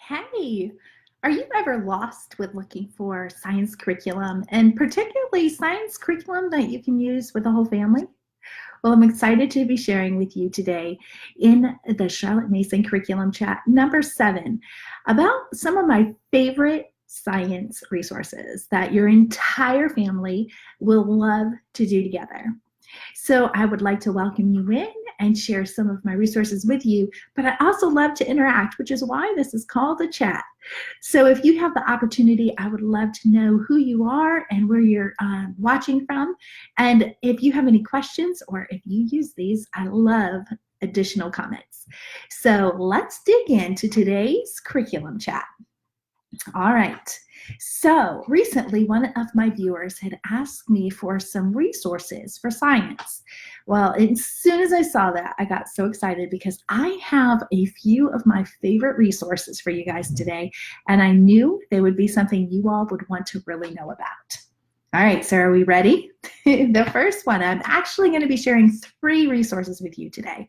Hey, are you ever lost with looking for science curriculum and particularly science curriculum that you can use with the whole family? Well, I'm excited to be sharing with you today in the Charlotte Mason Curriculum Chat number 7 about some of my favorite science resources that your entire family will love to do together. So I would like to welcome you in and share some of my resources with you, but I also love to interact, which is why this is called a chat. So if you have the opportunity, I would love to know who you are and where you're watching from. And if you have any questions or if you use these, I love additional comments. So let's dig into today's curriculum chat. All right. So recently, one of my viewers had asked me for some resources for science. Well, as soon as I saw that, I got so excited because I have a few of my favorite resources for you guys today, and I knew they would be something you all would want to really know about. All right, so are we ready? The first one, I'm actually going to be sharing 3 resources with you today.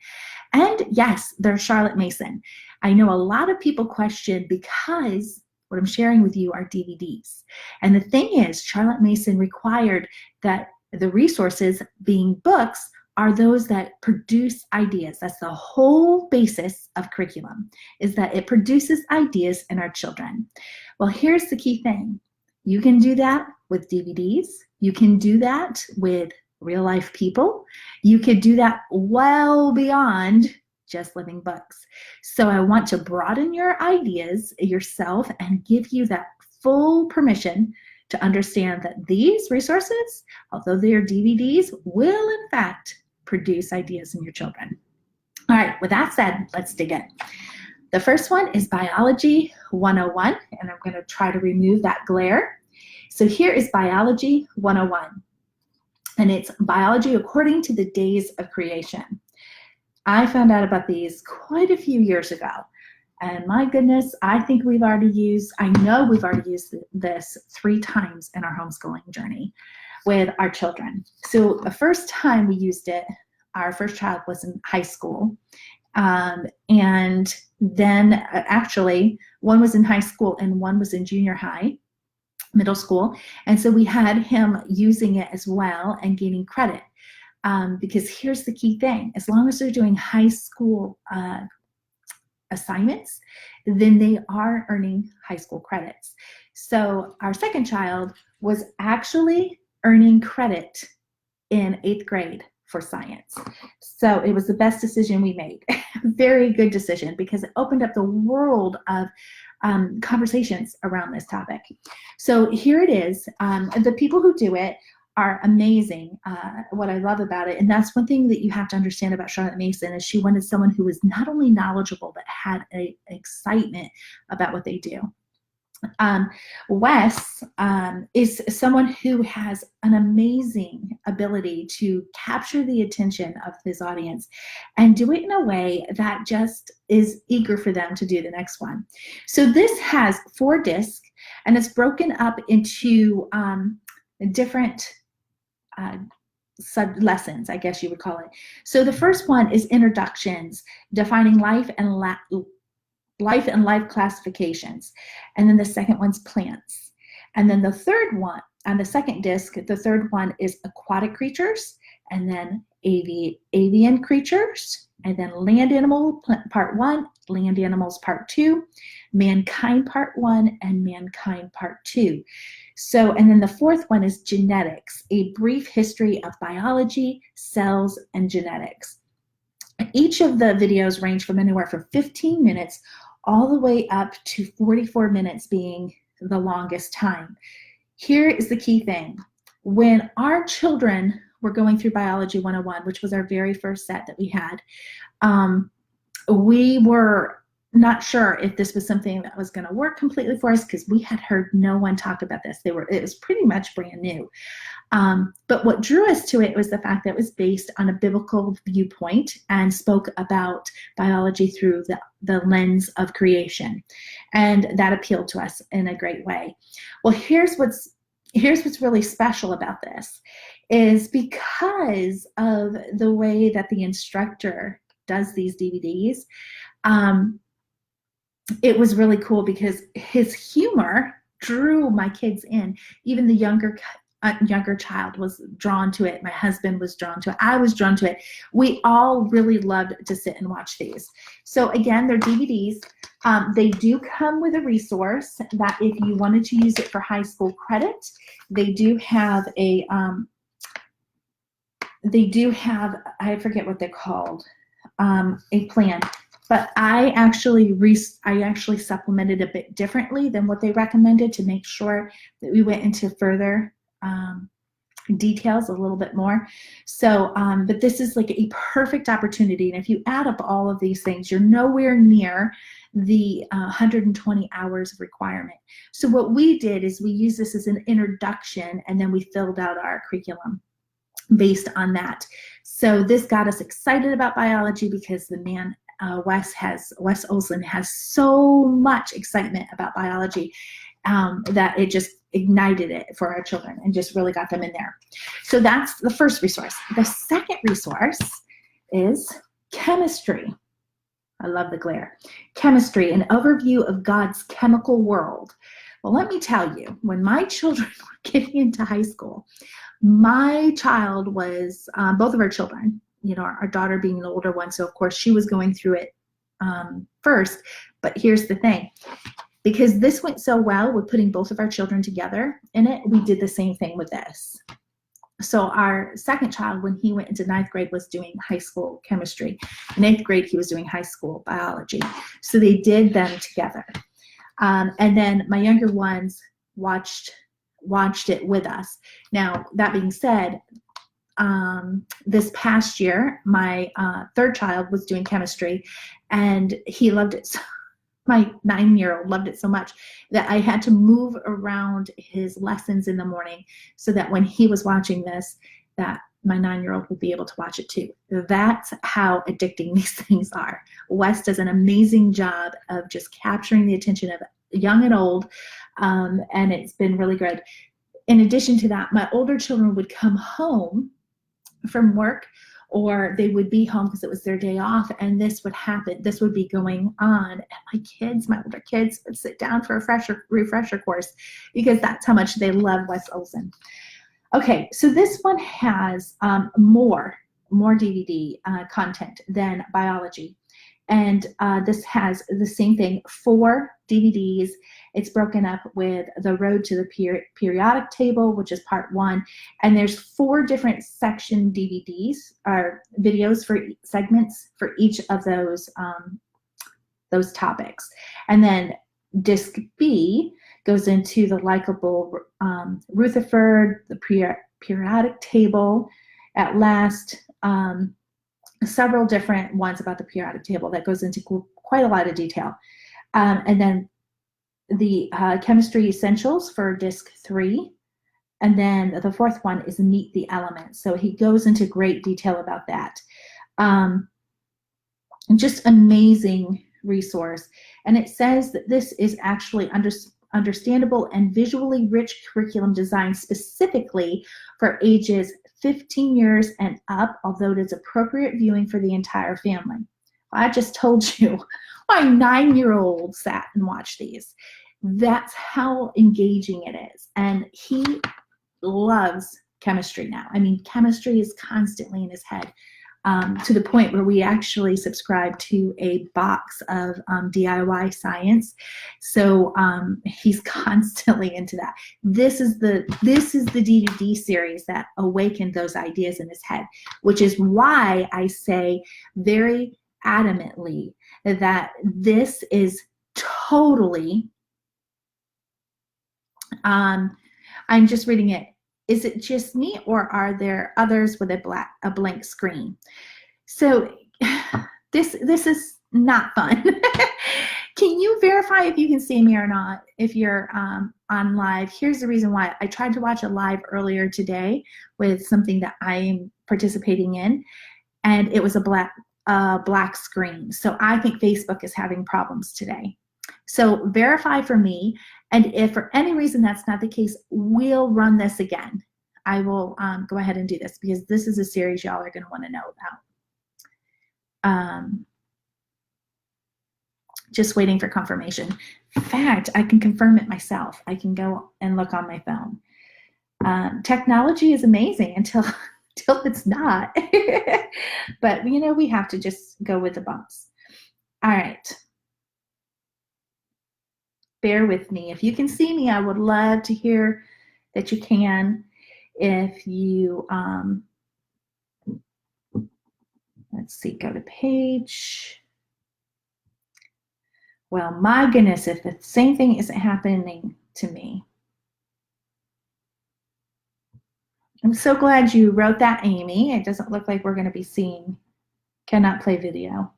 And yes, they're Charlotte Mason. I know a lot of people question because what I'm sharing with you are DVDs. And the thing is, Charlotte Mason required that the resources, being books, are those that produce ideas. That's the whole basis of curriculum, is that it produces ideas in our children. Well, here's the key thing. You can do that with DVDs. You can do that with real life people. You could do that well beyond just living books. So I want to broaden your ideas yourself and give you that full permission to understand that these resources, although they are DVDs, will in fact produce ideas in your children. All right, with that said, let's dig in. The first one is Biology 101, and I'm going to try to remove that glare. So here is Biology 101, and it's biology according to the days of creation. I found out about these quite a few years ago. And my goodness, I know we've already used this 3 times in our homeschooling journey with our children. So the first time we used it, our first child was in high school. And then actually one was in high school and one was in junior high, middle school. And so we had him using it as well and gaining credit. Because here's the key thing, as long as they're doing high school assignments, then they are earning high school credits. So our second child was actually earning credit in 8th grade for science. So it was the best decision we made. Very good decision because it opened up the world of conversations around this topic. So here it is. The people who do it are amazing. What I love about it, and that's one thing that you have to understand about Charlotte Mason, is she wanted someone who was not only knowledgeable but had an excitement about what they do. Wes is someone who has an amazing ability to capture the attention of his audience and do it in a way that just is eager for them to do the next one. So this has 4 discs, and it's broken up into different sub lessons, I guess you would call it. So the first one is introductions, defining life and life classifications. And then the second one's plants. And then the third one, on the second disc, the third one is aquatic creatures, and then avian creatures, and then land animal part 1, land animals part 2, mankind part 1, and mankind part 2. So, and then the fourth one is genetics, a brief history of biology, cells, and genetics. Each of the videos range from anywhere from 15 minutes all the way up to 44 minutes being the longest time. Here is the key thing. When our children were going through Biology 101, which was our very first set that we had, we were not sure if this was something that was going to work completely for us because we had heard no one talk about this. It was pretty much brand new. But what drew us to it was the fact that it was based on a biblical viewpoint and spoke about biology through the lens of creation. And that appealed to us in a great way. Well, here's what's really special about this is because of the way that the instructor does these DVDs, it was really cool because his humor drew my kids in. Even the younger child was drawn to it. My husband was drawn to it. I was drawn to it. We all really loved to sit and watch these. So again, they're DVDs. They do come with a resource that if you wanted to use it for high school credit, they do have I forget what they're called, a plan. But I actually supplemented a bit differently than what they recommended to make sure that we went into further details a little bit more. So, but this is like a perfect opportunity. And if you add up all of these things, you're nowhere near the 120 hours of requirement. So what we did is we used this as an introduction, and then we filled out our curriculum based on that. So this got us excited about biology because the man, Wes Olson, has so much excitement about biology that it just ignited it for our children and just really got them in there. So that's the first resource. The second resource is chemistry. I love the glare. Chemistry, an overview of God's chemical world. Well, let me tell you, when my children were getting into high school, my child was, both of our children, our daughter being the older one, so of course she was going through it first. But here's the thing. Because this went so well with putting both of our children together in it, we did the same thing with this. So our second child, when he went into ninth grade, was doing high school chemistry. In eighth grade, he was doing high school biology. So they did them together. And then my younger ones watched it with us. Now, that being said, this past year, my third child was doing chemistry, and he loved it so my 9-year-old loved it so much that I had to move around his lessons in the morning so that when he was watching this, that my 9-year-old would be able to watch it too. That's how addicting these things are. Wes does an amazing job of just capturing the attention of young and old, and it's been really good. In addition to that, my older children would come home from work, or they would be home because it was their day off, and this would happen. This would be going on, and my older kids would sit down for a refresher course because that's how much they love Wes Olson. Okay, so this one has more DVD content than biology, and this has the same thing, 4 DVDs. It's broken up with The Road to the Periodic Table, which is part 1, and there's 4 different section DVDs or videos for segments for each of those topics. And then disc B goes into the likable Rutherford, the periodic table, at last, several different ones about the periodic table that goes into quite a lot of detail. And then the chemistry essentials for disc 3, and then the 4th one is Meet the Elements. So he goes into great detail about that. Just amazing resource. And it says that this is actually understandable and visually rich curriculum designed specifically for ages 15 years and up, although it is appropriate viewing for the entire family. I just told you, my 9-year-old sat and watched these. That's how engaging it is. And he loves chemistry now. I mean, chemistry is constantly in his head, to the point where we actually subscribe to a box of DIY science. So he's constantly into that. This is the DVD series that awakened those ideas in his head, which is why I say very adamantly that this is totally, I'm just reading it. Is it just me, or are there others with a blank screen? So this is not fun. Can you verify if you can see me or not if you're on live? Here's the reason why. I tried to watch a live earlier today with something that I'm participating in, and it was a black screen. So I think Facebook is having problems today. So verify for me, and if for any reason that's not the case, we'll run this again. I will go ahead and do this because this is a series y'all are going to want to know about. Just waiting for confirmation. In fact, I can confirm it myself. I can go and look on my phone. Technology is amazing until it's not. But you know, we have to just go with the bumps. All right. Bear with me. If you can see me, I would love to hear that you can. If you, let's see, go to page. Well, my goodness, if the same thing isn't happening to me. I'm so glad you wrote that, Amy. It doesn't look like we're going to be seeing cannot play video.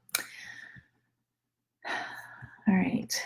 All right.